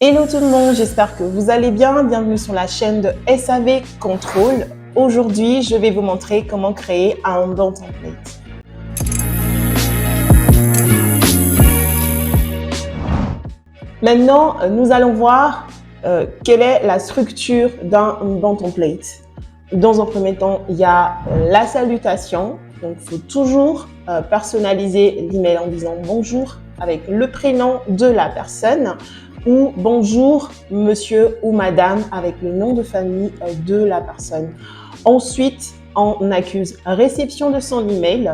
Hello tout le monde, j'espère que vous allez bien. Bienvenue sur la chaîne de SAV Control. Aujourd'hui, je vais vous montrer comment créer un don template. Maintenant, nous allons voir quelle est la structure d'un don template. Dans un premier temps, il y a la salutation. Donc, il faut toujours personnaliser l'email en disant bonjour avec le prénom de la personne ou bonjour monsieur ou madame avec le nom de famille de la personne. Ensuite, on accuse réception de son email.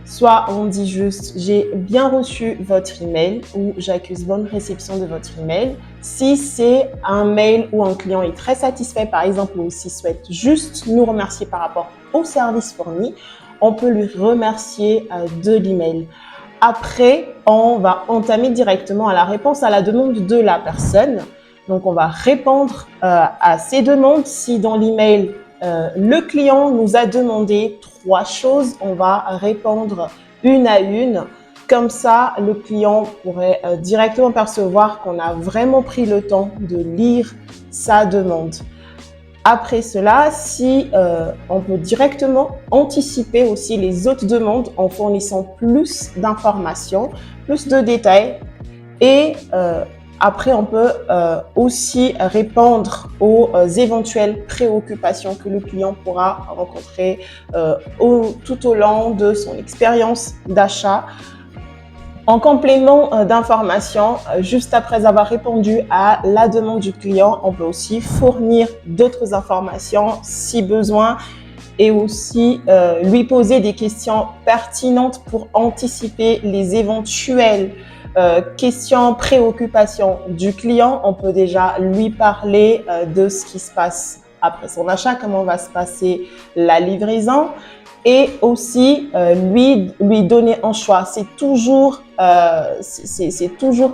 Soit on dit juste « j'ai bien reçu votre email » ou « j'accuse bonne réception de votre email ». Si c'est un mail où un client est très satisfait, par exemple, ou s'il souhaite juste nous remercier par rapport au service fourni, on peut lui remercier de l'email. Après, on va entamer directement à la réponse à la demande de la personne. Donc, on va répondre à ces demandes. Si dans l'email, le client nous a demandé 3 choses, on va répondre une à une. Comme ça, le client pourrait directement percevoir qu'on a vraiment pris le temps de lire sa demande. Après cela, si on peut directement anticiper aussi les autres demandes en fournissant plus d'informations, plus de détails et après, on peut aussi répondre aux éventuelles préoccupations que le client pourra rencontrer tout au long de son expérience d'achat. En complément d'informations, juste après avoir répondu à la demande du client, on peut aussi fournir d'autres informations si besoin et aussi lui poser des questions pertinentes pour anticiper les éventuelles questions, préoccupations du client. On peut déjà lui parler de ce qui se passe après son achat, comment va se passer la livraison et aussi lui donner un choix. C'est toujours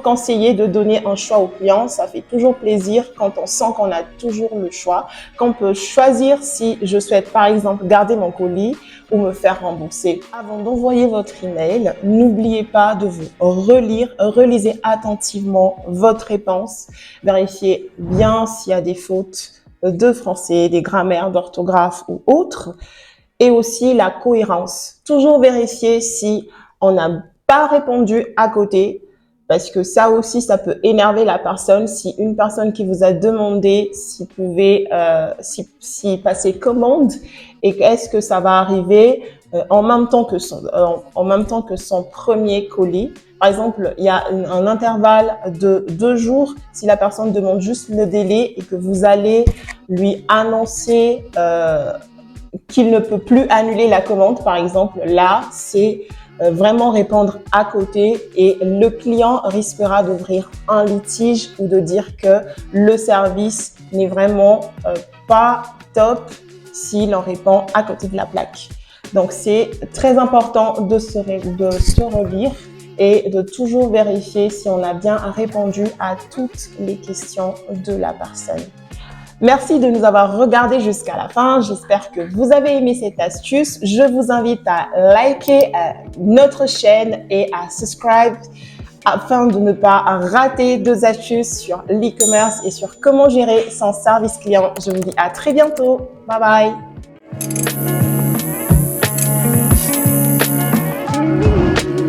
conseillé de donner un choix au client. Ça fait toujours plaisir quand on sent qu'on a toujours le choix, qu'on peut choisir si je souhaite par exemple garder mon colis ou me faire rembourser. Avant d'envoyer votre email, n'oubliez pas de vous relisez attentivement votre réponse, vérifiez bien s'il y a des fautes de français, des grammaires, d'orthographe ou autres. Et aussi la cohérence. Toujours vérifier si on n'a pas répondu à côté, parce que ça aussi, ça peut énerver la personne. Si une personne qui vous a demandé s'il pouvait passer commande et est-ce que ça va arriver en même temps que son premier colis. Par exemple, il y a un intervalle de 2 jours. Si la personne demande juste le délai et que vous allez lui annoncer qu'il ne peut plus annuler la commande, par exemple, là, c'est vraiment répondre à côté et le client risquera d'ouvrir un litige ou de dire que le service n'est vraiment pas top s'il en répond à côté de la plaque. Donc, c'est très important de se relire et de toujours vérifier si on a bien répondu à toutes les questions de la personne. Merci de nous avoir regardé jusqu'à la fin. J'espère que vous avez aimé cette astuce. Je vous invite à liker notre chaîne et à subscribe afin de ne pas rater 2 astuces sur l'e-commerce et sur comment gérer son service client. Je vous dis à très bientôt. Bye bye.